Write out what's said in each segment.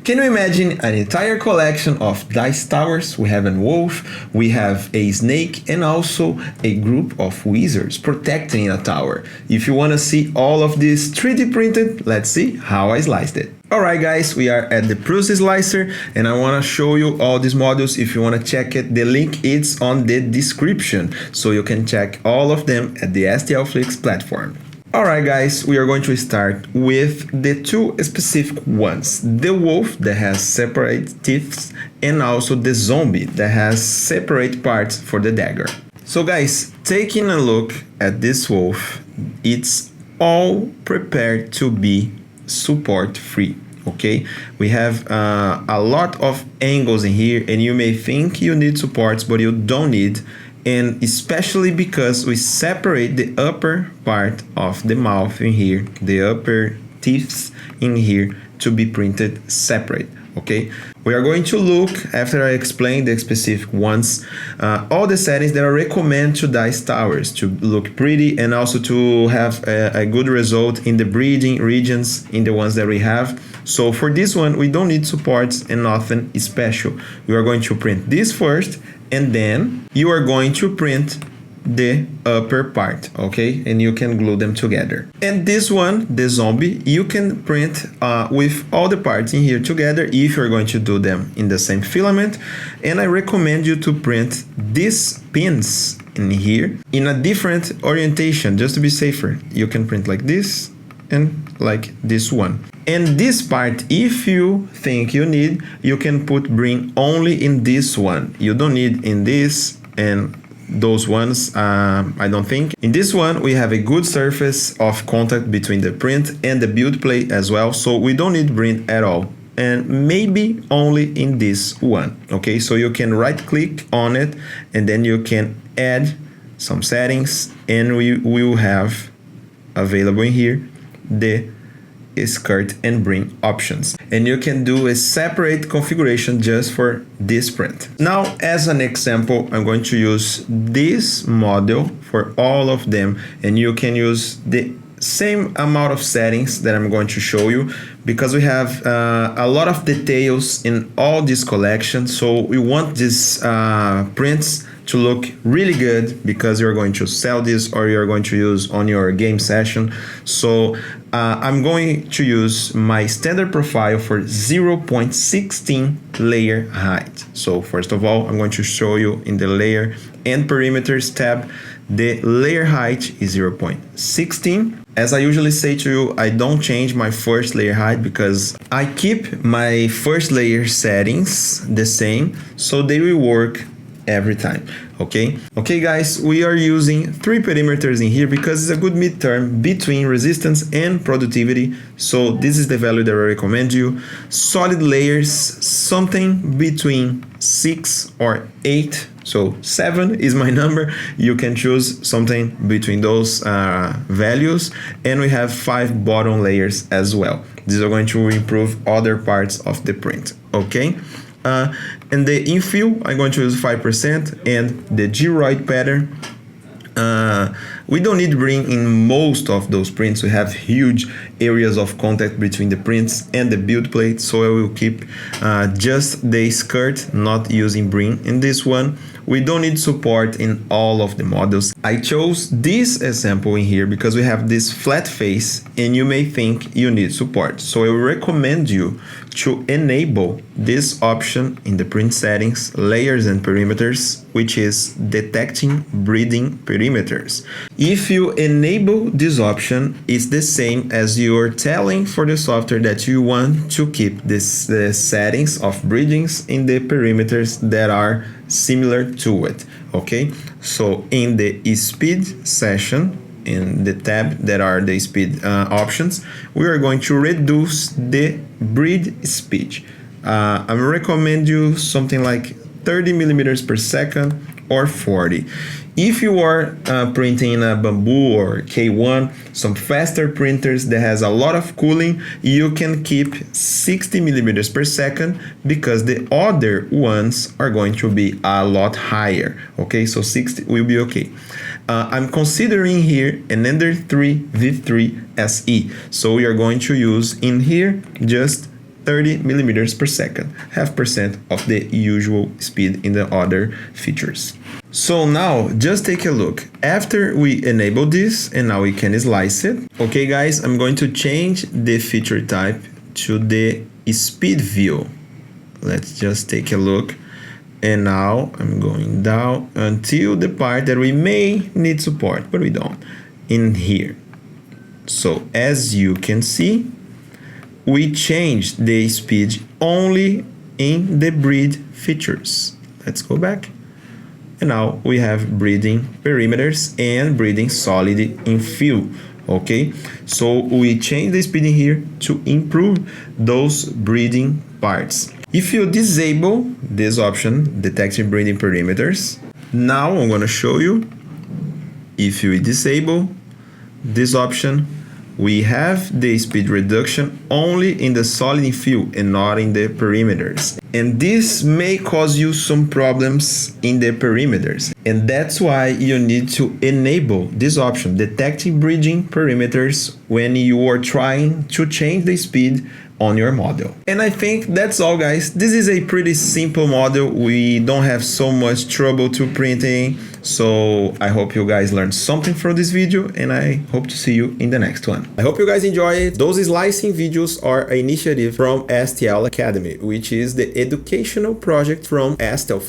Can you imagine an entire collection of dice towers? We have a wolf, we have a snake, and also a group of wizards protecting a tower. If you want to see all of this 3D printed, let's see how I sliced it. Alright guys, we are at the Prusa Slicer and I want to show you all these models. If you want to check it, the link is on the description, so you can check all of them at the STL Flix platform. Alright guys, we are going to start with the two specific ones. The wolf that has separate teeth and also the zombie that has separate parts for the dagger. So guys, taking a look at this wolf, it's all prepared to be support free. Okay, we have a lot of angles in here and you may think you need supports, but you don't need. And especially because we separate the upper part of the mouth in here, the upper teeth in here to be printed separate. Okay, we are going to look, after I explain the specific ones, all the settings that I recommend to dice towers to look pretty and also to have a good result in the breeding regions in the ones that we have. So for this one, we don't need supports and nothing special. We are going to print this first, and then you are going to print the upper part, okay? And you can glue them together. And this one, the zombie, you can print with all the parts in here together if you're going to do them in the same filament. And I recommend you to print these pins in here in a different orientation, just to be safer. You can print like this and like this one. And this part, if you think you need, you can bring only in this one. You don't need in this and those ones, I don't think. In this one, we have a good surface of contact between the print and the build plate as well, so we don't need print at all. And maybe only in this one, okay? So you can right click on it and then you can add some settings and we will have available in here the skirt and brim options, and you can do a separate configuration just for this print. Now, as an example, I'm going to use this model for all of them, and you can use the same amount of settings that I'm going to show you because we have a lot of details in all this collection. So we want these prints to look really good because you're going to sell this or you're going to use on your game session. So I'm going to use my standard profile for 0.16 layer height. So first of all, I'm going to show you in the layer and perimeters tab. The layer height is 0.16. As I usually say to you, I don't change my first layer height because I keep my first layer settings the same, so they will work every time. Okay guys, we are using 3 perimeters in here because it's a good midterm between resistance and productivity. So this is the value that I recommend you. Solid layers, something between 6 or 8. So 7 is my number. You can choose something between those values. And we have 5 bottom layers as well. These are going to improve other parts of the print. Okay. And the infill, I'm going to use 5%, and the gyroid pattern, we don't need to bring in most of those prints. We have huge areas of contact between the prints and the build plate, so I will keep just the skirt, not using brim in this one. We don't need support in all of the models. I chose this example in here because we have this flat face and you may think you need support. So I recommend you to enable this option in the print settings, layers and perimeters, which is detecting breeding perimeters. If you enable this option, it's the same as you're telling for the software that you want to keep the settings of breedings in the perimeters that are similar to it. Okay, so in the speed session, in the tab that are the speed options, we are going to reduce the breed speed. I recommend you something like 30 millimeters per second or 40. If you are printing in a bamboo or K1, some faster printers that has a lot of cooling, you can keep 60 millimeters per second because the other ones are going to be a lot higher. Okay, so 60 will be okay. I'm considering here an Ender 3 V3 SE. So we are going to use in here just 30 millimeters per second, 0.5% of the usual speed in the other features. So now just take a look. After we enable this, and now we can slice it. Okay guys, I'm going to change the feature type to the speed view. Let's just take a look. And now I'm going down until the part that we may need support, but we don't, in here. So as you can see, we changed the speed only in the breathe features. Let's go back. And now we have breathing perimeters and breathing solid infill. Okay, so we change the speed in here to improve those breathing parts. If you disable this option, detecting breathing perimeters, now I'm going to show you. If you disable this option, we have the speed reduction only in the solid infill and not in the perimeters. And this may cause you some problems in the perimeters. And that's why you need to enable this option, detecting breathing perimeters, when you are trying to change the speed on your model. And I think that's all, guys. This is a pretty simple model. We don't have so much trouble to printing. So I hope you guys learned something from this video, and I hope to see you in the next one. I hope you guys enjoy it. Those slicing videos are an initiative from STL Academy, which is the educational project from STL.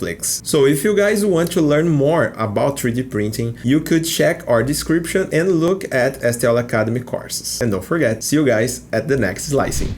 So if you guys want to learn more about 3D printing, you could check our description and look at STL Academy courses. And don't forget, see you guys at the next slicing.